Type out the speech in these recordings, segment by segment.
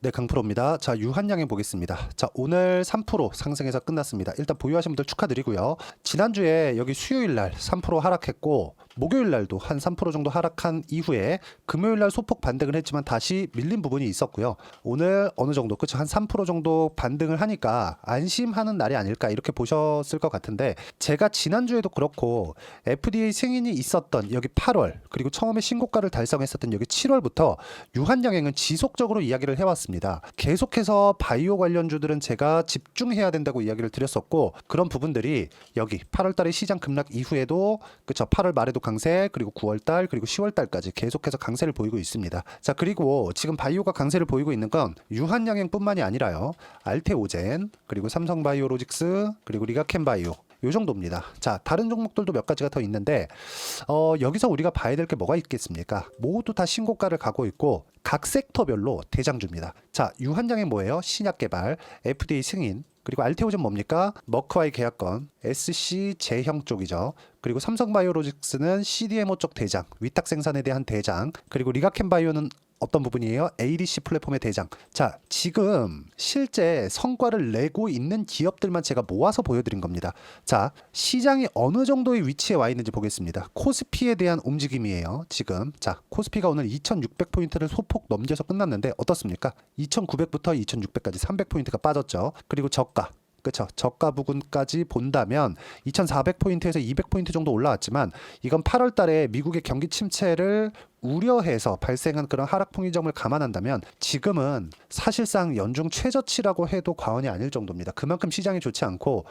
네, 강프로입니다. 자, 유한양행 보겠습니다. 자, 오늘 3% 상승해서 끝났습니다. 일단 보유하신 분들 축하드리고요. 지난주에 여기 수요일 날 3% 하락했고, 목요일 날도 한 3% 정도 하락한 이후에 금요일 날 소폭 반등을 했지만 다시 밀린 부분이 있었고요. 오늘 어느 정도, 그쵸? 한 3% 정도 반등을 하니까 안심하는 날이 아닐까 이렇게 보셨을 것 같은데, 제가 지난주에도 그렇고 FDA 승인이 있었던 여기 8월, 그리고 처음에 신고가를 달성했었던 여기 7월부터 유한양행은 지속적으로 이야기를 해왔습니다. 계속해서 바이오 관련주들은 제가 집중해야 된다고 이야기를 드렸었고, 그런 부분들이 여기 8월달에 시장 급락 이후에도 그쵸, 8월 말에도 강세, 그리고 9월달, 그리고 10월달까지 계속해서 강세를 보이고 있습니다. 자, 그리고 지금 바이오가 강세를 보이고 있는 건 유한양행뿐만이 아니라요, 알테오젠, 그리고 삼성바이오로직스, 그리고 리가켄바이오, 요 정도입니다. 자, 다른 종목들도 몇 가지가 더 있는데 여기서 우리가 봐야 될 게 뭐가 있겠습니까? 모두 다 신고가를 가고 있고 각 섹터별로 대장주입니다. 자, 유한양행 뭐예요? 신약 개발, FDA 승인, 그리고 알테오젠 뭡니까? 머크와의 계약건, SC 제형 쪽이죠. 그리고 삼성바이오로직스는 CDMO 쪽 대장, 위탁 생산에 대한 대장, 그리고 리가켄바이오는 어떤 부분이에요? ADC 플랫폼의 대장. 자, 지금 실제 성과를 내고 있는 기업들만 제가 모아서 보여드린 겁니다. 자, 시장이 어느 정도의 위치에 와 있는지 보겠습니다. 코스피에 대한 움직임이에요. 지금 자, 코스피가 오늘 2600포인트를 소폭 넘겨서 끝났는데 어떻습니까? 2900부터 2600까지 300포인트가 빠졌죠. 그리고 저가, 그쵸, 저가 부분까지 본다면 2400포인트에서 200포인트 정도 올라왔지만, 이건 8월 달에 미국의 경기 침체를 우려해서 발생한 그런 하락풍의 점을 감안한다면 지금은 사실상 연중 최저치라고 해도 과언이 아닐 정도입니다. 그만큼 시장이 좋지 않고,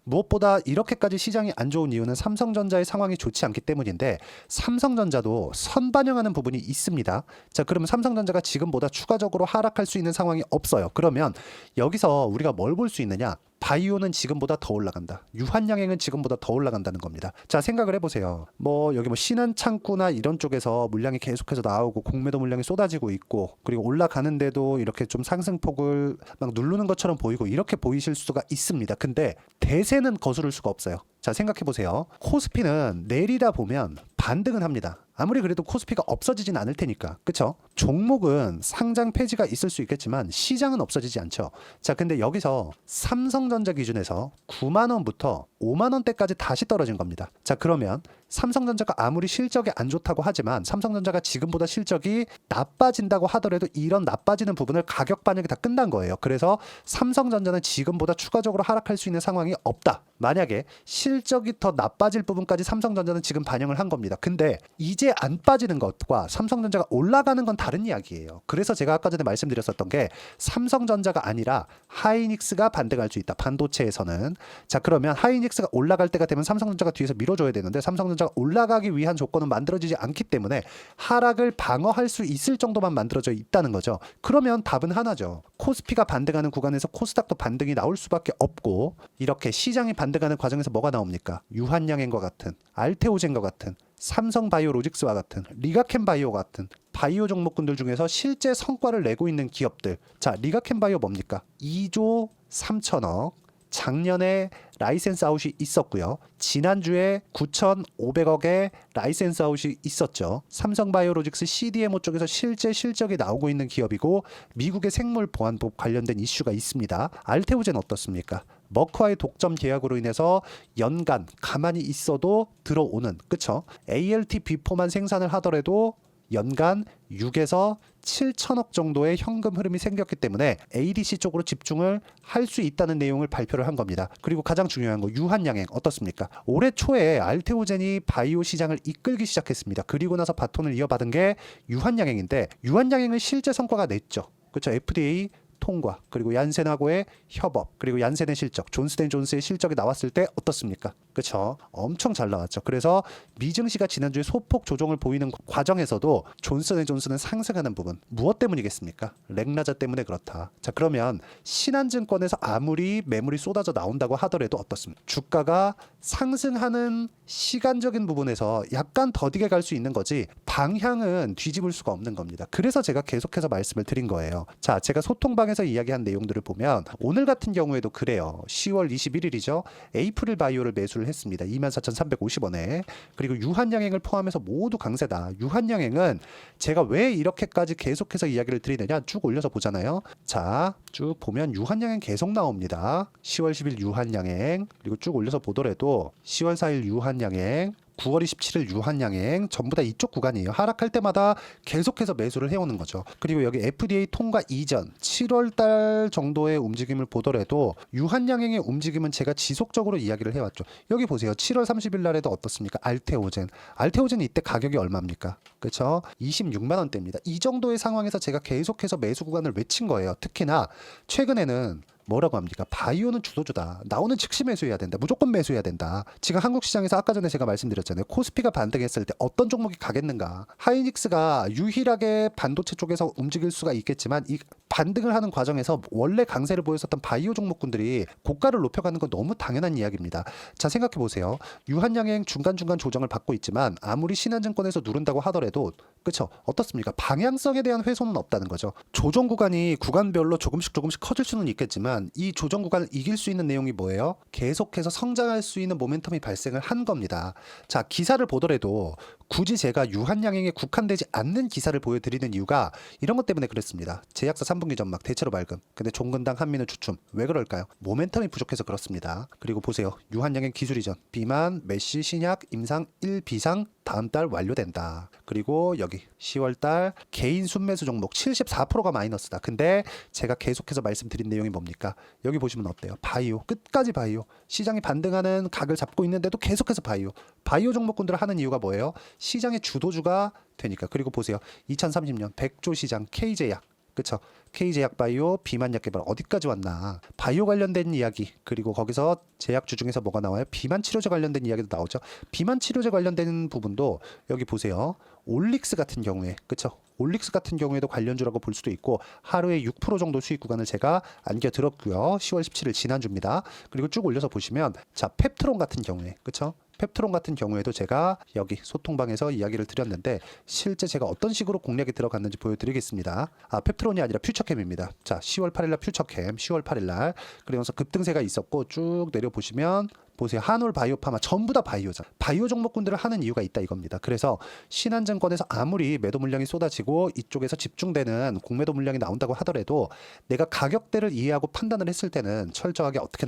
무엇보다 이렇게까지 시장이 안 좋은 이유는 삼성전자의 상황이 좋지 않기 때문인데, 삼성전자도 선반영하는 부분이 있습니다. 자, 그러면 삼성전자가 지금보다 추가적으로 하락할 수 있는 상황이 없어요. 그러면 여기서 우리가 뭘 볼 수 있느냐? 바이오는 지금보다 더 올라간다. 유한양행은 지금보다 더 올라간다는 겁니다. 자, 생각을 해보세요. 여기 신한창구나 이런 쪽에서 물량이 계속해서 나오고 공매도 물량이 쏟아지고 있고, 그리고 올라가는데도 이렇게 좀 상승폭을 막 누르는 것처럼 보이고 이렇게 보이실 수가 있습니다. 근데 대세는 거스를 수가 없어요. 자, 생각해 보세요. 코스피는 내리다 보면 반등은 합니다. 아무리 그래도 코스피가 없어지진 않을 테니까. 그쵸? 종목은 상장 폐지가 있을 수 있겠지만 시장은 없어지지 않죠. 자, 근데 여기서 삼성전자 기준에서 9만 원부터 5만 원대까지 다시 떨어진 겁니다. 자, 그러면 삼성전자가 아무리 실적이 안 좋다고 하지만 삼성전자가 지금보다 실적이 나빠진다고 하더라도 이런 나빠지는 부분을 가격 반영이 다 끝난 거예요. 그래서 삼성전자는 지금보다 추가적으로 하락할 수 있는 상황이 없다. 만약에 실적이 더 나빠질 부분까지 삼성전자는 지금 반영을 한 겁니다. 근데 이제 안 빠지는 것과 삼성전자가 올라가는 건 다른 이야기예요. 그래서 제가 아까 전에 말씀드렸었던 게 삼성전자가 아니라 하이닉스가 반등할 수 있다. 반도체에서는. 자, 그러면 하이닉스가 올라갈 때가 되면 삼성전자가 뒤에서 밀어줘야 되는데 삼성전자가 올라가기 위한 조건은 만들어지지 않기 때문에 하락을 방어할 수 있을 정도만 만들어져 있다는 거죠. 그러면 답은 하나죠. 코스피가 반등하는 구간에서 코스닥도 반등이 나올 수밖에 없고, 이렇게 시장이 반등하는 과정에서 뭐가 나옵니까? 유한양행과 같은, 알테오젠과 같은, 삼성바이오로직스와 같은, 리가켄바이오 같은 바이오 종목군들 중에서 실제 성과를 내고 있는 기업들. 자, 리가켄바이오 뭡니까? 2조 3천억. 작년에 라이센스 아웃이 있었고요. 지난주에 9,500억의 라이센스 아웃이 있었죠. 삼성바이오로직스 CDMO 쪽에서 실제 실적이 나오고 있는 기업이고, 미국의 생물 보안법 관련된 이슈가 있습니다. 알테오젠 어떻습니까? 머크와의 독점 계약으로 인해서 연간 가만히 있어도 들어오는, 그쵸? ALT 비포만 생산을 하더라도 연간 6에서 7천억 정도의 현금 흐름이 생겼기 때문에 ADC 쪽으로 집중을 할 수 있다는 내용을 발표를 한 겁니다. 그리고 가장 중요한 거, 유한양행 어떻습니까? 올해 초에 알테오젠이 바이오 시장을 이끌기 시작했습니다. 그리고 나서 바톤을 이어받은 게 유한양행인데, 유한양행은 실제 성과가 냈죠. 그렇죠? FDA 통과, 그리고 얀센하고의 협업, 그리고 얀센의 실적, 존스앤존스의 실적이 나왔을 때 어떻습니까? 그쵸? 엄청 잘 나왔죠. 그래서 미증시가 지난주에 소폭 조정을 보이는 과정에서도 존스앤존스는 상승하는 부분, 무엇 때문이겠습니까? 렉나자 때문에 그렇다. 자, 그러면 신한증권에서 아무리 매물이 쏟아져 나온다고 하더라도 어떻습니까? 주가가 상승하는 시간적인 부분에서 약간 더디게 갈 수 있는 거지 방향은 뒤집을 수가 없는 겁니다. 그래서 제가 계속해서 말씀을 드린 거예요. 자, 제가 소통방에서 상승에서 이야기한 내용들을 보면 오늘 같은 경우에도 그래요. 10월 21일이죠. 에이프릴 바이오를 매수를 했습니다. 24,350원에. 그리고 유한양행을 포함해서 모두 강세다. 유한양행은 제가 왜 이렇게까지 계속해서 이야기를 드리느냐 쭉 올려서 보잖아요. 자, 쭉 보면 유한양행 계속 나옵니다. 10월 10일 유한양행, 그리고 쭉 올려서 보더라도 10월 4일 유한양행, 9월 27일 유한양행 전부 다 이쪽 구간이에요. 하락할 때마다 계속해서 매수를 해오는 거죠. 그리고 여기 FDA 통과 이전 7월 달 정도의 움직임을 보더라도 유한양행의 움직임은 제가 지속적으로 이야기를 해왔죠. 여기 보세요. 7월 30일 날에도 어떻습니까? 알테오젠. 알테오젠이 이때 가격이 얼마입니까? 그렇죠? 26만 원대입니다. 이 정도의 상황에서 제가 계속해서 매수 구간을 외친 거예요. 특히나 최근에는 뭐라고 합니까? 바이오는 주도주다. 나오는 즉시 매수해야 된다. 무조건 매수해야 된다. 지금 한국 시장에서 아까 전에 제가 말씀드렸잖아요. 코스피가 반등했을 때 어떤 종목이 가겠는가? 하이닉스가 유일하게 반도체 쪽에서 움직일 수가 있겠지만 이 반등을 하는 과정에서 원래 강세를 보였었던 바이오 종목군들이 고가를 높여가는 건 너무 당연한 이야기입니다. 자, 생각해 보세요. 유한양행 중간중간 조정을 받고 있지만 아무리 신한증권에서 누른다고 하더라도 그렇죠? 어떻습니까? 방향성에 대한 훼손은 없다는 거죠. 조정 구간이 구간별로 조금씩 커질 수는 있겠지만 이 조정 구간을 이길 수 있는 내용이 뭐예요? 계속해서 성장할 수 있는 모멘텀이 발생을 한 겁니다. 자, 기사를 보더라도 굳이 제가 유한양행에 국한되지 않는 기사를 보여드리는 이유가 이런 것 때문에 그랬습니다. 제약사 3분기 전망 대체로 밝음. 근데 종근당 한미는 주춤. 왜 그럴까요? 모멘텀이 부족해서 그렇습니다. 그리고 보세요. 유한양행 기술 이전, 비만, 메시, 신약, 임상 1비상 다음 달 완료된다. 그리고 여기 10월 달 개인 순매수 종목 74%가 마이너스다. 근데 제가 계속해서 말씀드린 내용이 뭡니까? 여기 보시면 어때요? 바이오. 끝까지 바이오. 시장이 반등하는 각을 잡고 있는데도 계속해서 바이오. 바이오 종목군들을 하는 이유가 뭐예요? 시장의 주도주가 되니까. 그리고 보세요. 2030년 100조 시장 K제약. 그쵸? K제약 바이오, 비만약 개발 어디까지 왔나? 바이오 관련된 이야기, 그리고 거기서 제약주 중에서 뭐가 나와요? 비만 치료제 관련된 이야기도 나오죠. 비만 치료제 관련된 부분도 여기 보세요. 올릭스 같은 경우에, 그쵸? 올릭스 같은 경우에도 관련주라고 볼 수도 있고 하루에 6% 정도 수익 구간을 제가 안겨들었고요. 10월 17일 지난주입니다. 그리고 쭉 올려서 보시면 자, 펩트론 같은 경우에, 그쵸? 펩트론 같은 경우에도 제가 여기 소통방에서 이야기를 드렸는데 실제 제가 어떤 식으로 공략이 들어갔는지 보여드리겠습니다. 아, 펩트론이 아니라 퓨처캠입니다. 자, 10월 8일날 퓨처캠, 10월 8일날 그러면서 급등세가 있었고 쭉 내려보시면 보세요. 한올 바이오파마 전부 다 바이오죠. 바이오 종목군들을 하는 이유가 있다 이겁니다. 그래서 신한증권에서 아무리 매도 물량이 쏟아지고 이쪽에서 집중되는 공매도 물량이 나온다고 하더라도 내가 가격대를 이해하고 판단을 했을 때는 철저하게 어떻게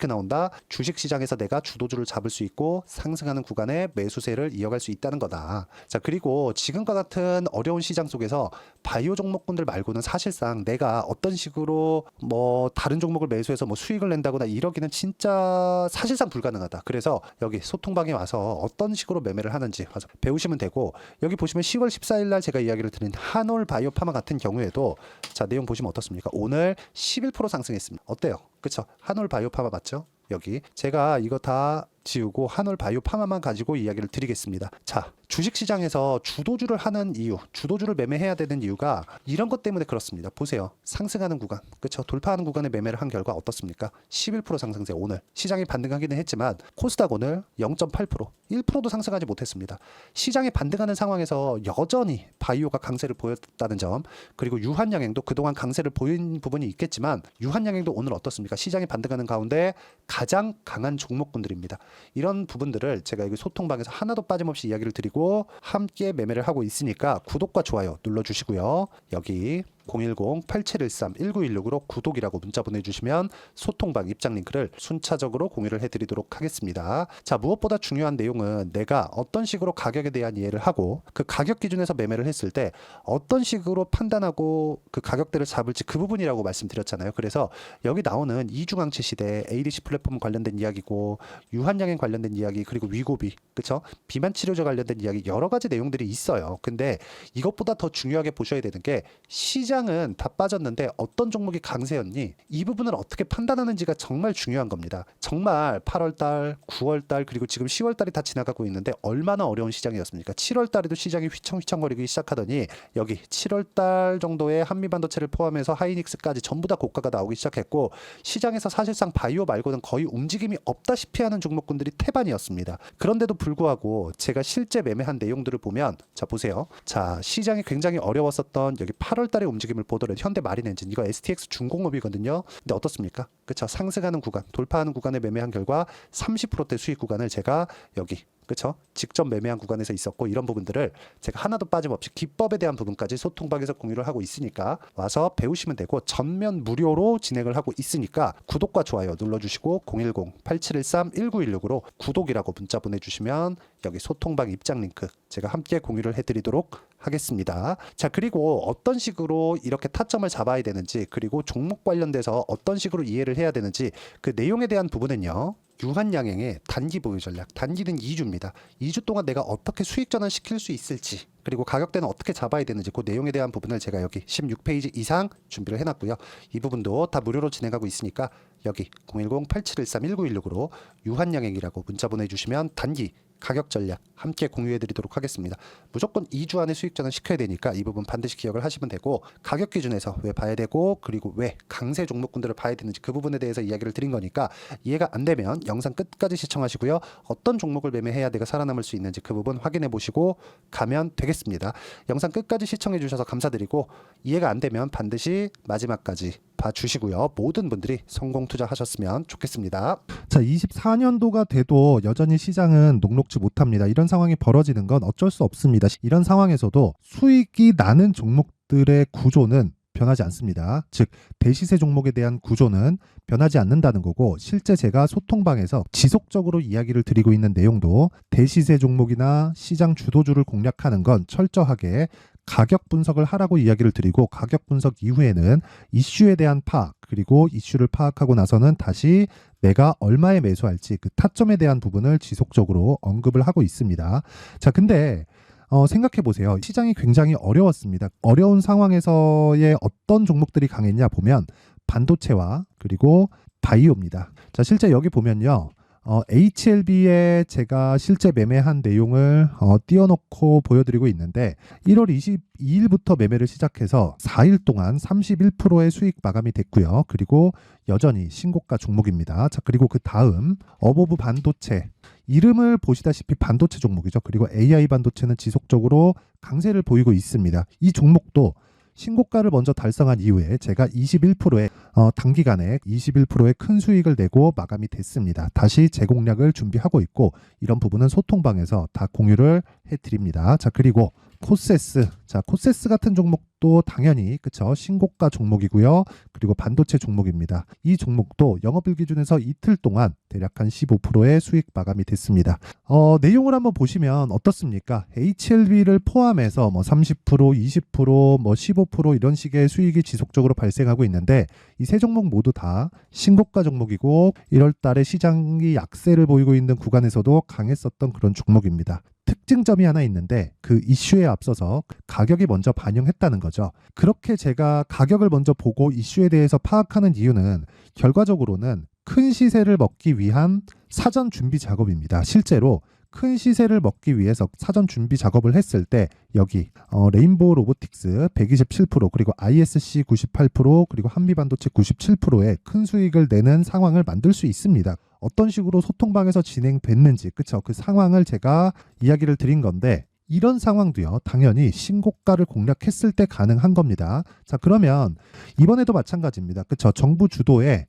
나온다? 주식시장에서 내가 주도주를 잡을 수 있고 상승하는 구간에 매수세를 이어갈 수 있다는 거다. 자, 그리고 지금과 같은 어려운 시장 속에서 바이오 종목군들 말고는 사실상 내가 어떤 식으로 뭐 다른 종목을 매수해서 뭐 수익을 낸다거나 이러기는 진짜 사실상 불가능하다. 그래서 여기 소통방에 와서 어떤 식으로 매매를 하는지 와서 배우시면 되고, 여기 보시면 10월 14일 날 제가 이야기를 드린 한올 바이오파마 같은 경우에도 자, 내용 보시면 어떻습니까? 오늘 11% 상승했습니다. 어때요? 그쵸? 한올 바이오파마 맞죠? 여기 제가 이거 다 지우고 한올 바이오파마만 가지고 이야기를 드리겠습니다. 자, 주식시장에서 주도주를 하는 이유, 주도주를 매매해야 되는 이유가 이런 것 때문에 그렇습니다. 보세요. 상승하는 구간, 그렇죠? 돌파하는 구간에 매매를 한 결과 어떻습니까? 11% 상승세. 오늘 시장이 반등하기는 했지만 코스닥 오늘 0.8%, 1%도 상승하지 못했습니다. 시장이 반등하는 상황에서 여전히 바이오가 강세를 보였다는 점, 그리고 유한양행도 그동안 강세를 보인 부분이 있겠지만 유한양행도 오늘 어떻습니까? 시장이 반등하는 가운데 가장 강한 종목군들입니다. 이런 부분들을 제가 여기 소통방에서 하나도 빠짐없이 이야기를 드리고 함께 매매를 하고 있으니까 구독과 좋아요 눌러주시고요. 여기 010-8713-1916으로 구독이라고 문자 보내주시면 소통방 입장 링크를 순차적으로 공유를 해드리도록 하겠습니다. 자, 무엇보다 중요한 내용은 내가 어떤 식으로 가격에 대한 이해를 하고 그 가격 기준에서 매매를 했을 때 어떤 식으로 판단하고 그 가격대를 잡을지 그 부분이라고 말씀드렸잖아요. 그래서 여기 나오는 이중항체 시대, ADC 플랫폼 관련된 이야기고 유한양행 관련된 이야기, 그리고 위고비, 그쵸? 비만 치료제 관련된 이야기, 여러 가지 내용들이 있어요. 근데 이것보다 더 중요하게 보셔야 되는 게 시장은 다 빠졌는데 어떤 종목이 강세였니? 이 부분을 어떻게 판단하는지가 정말 중요한 겁니다. 정말 8월달, 9월달, 그리고 지금 10월달이 다 지나가고 있는데 얼마나 어려운 시장이었습니까? 7월달에도 시장이 휘청휘청거리기 시작하더니 여기 7월달 정도에 한미반도체를 포함해서 하이닉스까지 전부 다 고가가 나오기 시작했고 시장에서 사실상 바이오 말고는 거의 움직임이 없다시피 하는 종목군들이 태반이었습니다. 그런데도 불구하고 제가 실제 매매한 내용들을 보면 자, 보세요. 자, 시장이 굉장히 어려웠었던 여기 8월달에 움직임 움직임을 보더라도 현대마린엔진 이거 STX 중공업이거든요. 근데 어떻습니까? 그쵸? 상승하는 구간, 돌파하는 구간에 매매한 결과 30%대 수익 구간을 제가 여기 그쵸? 직접 매매한 구간에서 있었고 이런 부분들을 제가 하나도 빠짐없이 기법에 대한 부분까지 소통방에서 공유를 하고 있으니까 와서 배우시면 되고 전면 무료로 진행을 하고 있으니까 구독과 좋아요 눌러주시고 010-8713-1916으로 구독이라고 문자 보내주시면 여기 소통방 입장 링크 제가 함께 공유를 해드리도록 하겠습니다. 자, 그리고 어떤 식으로 이렇게 타점을 잡아야 되는지 그리고 종목 관련돼서 어떤 식으로 이해를 해야 되는지 그 내용에 대한 부분은요. 유한양행의 단기 보유 전략, 단기는 2주입니다. 2주 동안 내가 어떻게 수익 전환시킬 수 있을지 그리고 가격대는 어떻게 잡아야 되는지 그 내용에 대한 부분을 제가 여기 16페이지 이상 준비를 해놨고요. 이 부분도 다 무료로 진행하고 있으니까 여기 010-8713-1916으로 유한양행이라고 문자 보내주시면 단기 가격 전략 함께 공유해드리도록 하겠습니다. 무조건 2주 안에 수익 전환 시켜야 되니까 이 부분 반드시 기억을 하시면 되고 가격 기준에서 왜 봐야 되고 그리고 왜 강세 종목군들을 봐야 되는지 그 부분에 대해서 이야기를 드린 거니까 이해가 안 되면 영상 끝까지 시청하시고요. 어떤 종목을 매매해야 내가 살아남을 수 있는지 그 부분 확인해 보시고 가면 되겠습니다. 영상 끝까지 시청해 주셔서 감사드리고 이해가 안 되면 반드시 마지막까지 봐주시고요. 모든 분들이 성공 투자하셨으면 좋겠습니다. 자, 24년도가 돼도 여전히 시장은 녹록지 못합니다. 이런 상황이 벌어지는 건 어쩔 수 없습니다. 이런 상황에서도 수익이 나는 종목들의 구조는 변하지 않습니다. 즉 대시세 종목에 대한 구조는 변하지 않는다는 거고 실제 제가 소통방에서 지속적으로 이야기를 드리고 있는 내용도 대시세 종목이나 시장 주도주를 공략하는 건 철저하게 가격 분석을 하라고 이야기를 드리고 가격 분석 이후에는 이슈에 대한 파악 그리고 이슈를 파악하고 나서는 다시 내가 얼마에 매수할지 그 타점에 대한 부분을 지속적으로 언급을 하고 있습니다. 자, 근데 생각해 보세요. 시장이 굉장히 어려웠습니다. 어려운 상황에서의 어떤 종목들이 강했냐 보면 반도체와 그리고 바이오입니다. 자, 실제 여기 보면요. HLB에 제가 실제 매매한 내용을 띄워놓고 보여드리고 있는데 1월 22일부터 매매를 시작해서 4일 동안 31%의 수익 마감이 됐고요. 그리고 여전히 신고가 종목입니다. 자, 그리고 그 다음 어보브 반도체 이름을 보시다시피 반도체 종목이죠. 그리고 AI 반도체는 지속적으로 강세를 보이고 있습니다. 이 종목도 신고가를 먼저 달성한 이후에 제가 21%의 단기간에 21%의 큰 수익을 내고 마감이 됐습니다. 다시 재공략을 준비하고 있고 이런 부분은 소통방에서 다 공유를 해드립니다. 자, 그리고 코세스. 자, 코세스 같은 종목도 당연히 그쵸 신고가 종목이고요. 그리고 반도체 종목입니다. 이 종목도 영업일 기준에서 이틀 동안 대략 한 15%의 수익 마감이 됐습니다. 내용을 한번 보시면 어떻습니까? HLB를 포함해서 뭐 30%, 20%, 뭐 15% 이런 식의 수익이 지속적으로 발생하고 있는데 이 세 종목 모두 다 신고가 종목이고 1월 달에 시장이 약세를 보이고 있는 구간에서도 강했었던 그런 종목입니다. 특징점이 하나 있는데 그 이슈에 앞서서 가격이 먼저 반영했다는 거죠. 그렇게 제가 가격을 먼저 보고 이슈에 대해서 파악하는 이유는 결과적으로는 큰 시세를 먹기 위한 사전 준비 작업입니다. 실제로 큰 시세를 먹기 위해서 사전 준비 작업을 했을 때 여기 레인보우 로보틱스 127% 그리고 ISC 98% 그리고 한미반도체 97%의 큰 수익을 내는 상황을 만들 수 있습니다. 어떤 식으로 소통방에서 진행됐는지 그쵸? 그 상황을 제가 이야기를 드린 건데 이런 상황도요 당연히 신고가를 공략했을 때 가능한 겁니다. 자, 그러면 이번에도 마찬가지입니다. 그쵸? 정부 주도의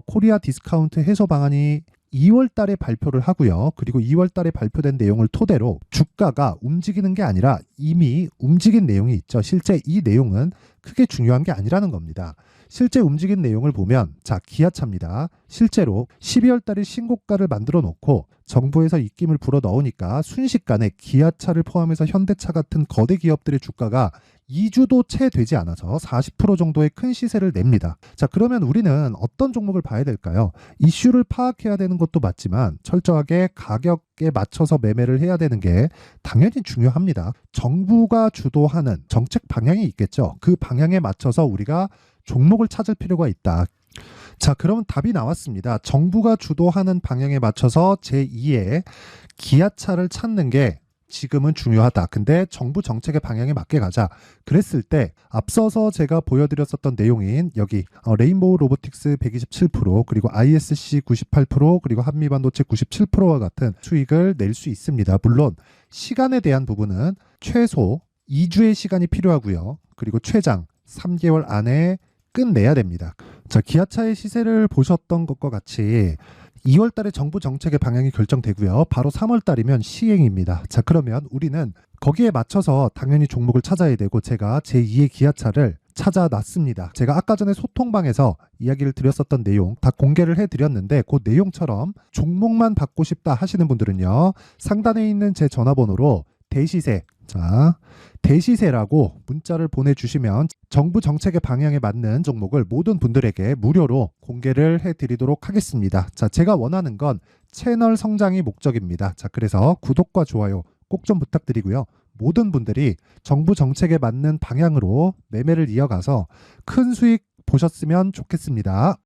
코리아 디스카운트 해소 방안이 2월 달에 발표를 하고요. 그리고 2월 달에 발표된 내용을 토대로 주가가 움직이는 게 아니라 이미 움직인 내용이 있죠. 실제 이 내용은 크게 중요한 게 아니라는 겁니다. 실제 움직인 내용을 보면 자, 기아차입니다. 실제로 12월 달에 신고가를 만들어 놓고 정부에서 입김을 불어 넣으니까 순식간에 기아차를 포함해서 현대차 같은 거대 기업들의 주가가 2주도 채 되지 않아서 40% 정도의 큰 시세를 냅니다. 자, 그러면 우리는 어떤 종목을 봐야 될까요? 이슈를 파악해야 되는 것도 맞지만 철저하게 가격에 맞춰서 매매를 해야 되는 게 당연히 중요합니다. 정부가 주도하는 정책 방향이 있겠죠. 그 방향에 맞춰서 우리가 종목을 찾을 필요가 있다. 자, 그러면 답이 나왔습니다. 정부가 주도하는 방향에 맞춰서 제2의 기아차를 찾는 게 지금은 중요하다. 근데 정부 정책의 방향에 맞게 가자. 그랬을 때 앞서서 제가 보여드렸었던 내용인 여기 레인보우 로보틱스 127% 그리고 ISC 98% 그리고 한미반도체 97%와 같은 수익을 낼 수 있습니다. 물론 시간에 대한 부분은 최소 2주의 시간이 필요하고요. 그리고 최장 3개월 안에 끝내야 됩니다. 자, 기아차의 시세를 보셨던 것과 같이 2월 달에 정부 정책의 방향이 결정되고요. 바로 3월 달이면 시행입니다. 자, 그러면 우리는 거기에 맞춰서 당연히 종목을 찾아야 되고 제가 제2의 기아차를 찾아놨습니다. 제가 아까 전에 소통방에서 이야기를 드렸었던 내용 다 공개를 해드렸는데 그 내용처럼 종목만 받고 싶다 하시는 분들은요. 상단에 있는 제 전화번호로 대시세, 자, 대시세라고 문자를 보내주시면 정부 정책의 방향에 맞는 종목을 모든 분들에게 무료로 공개를 해드리도록 하겠습니다. 자, 제가 원하는 건 채널 성장이 목적입니다. 자, 그래서 구독과 좋아요 꼭 좀 부탁드리고요. 모든 분들이 정부 정책에 맞는 방향으로 매매를 이어가서 큰 수익 보셨으면 좋겠습니다.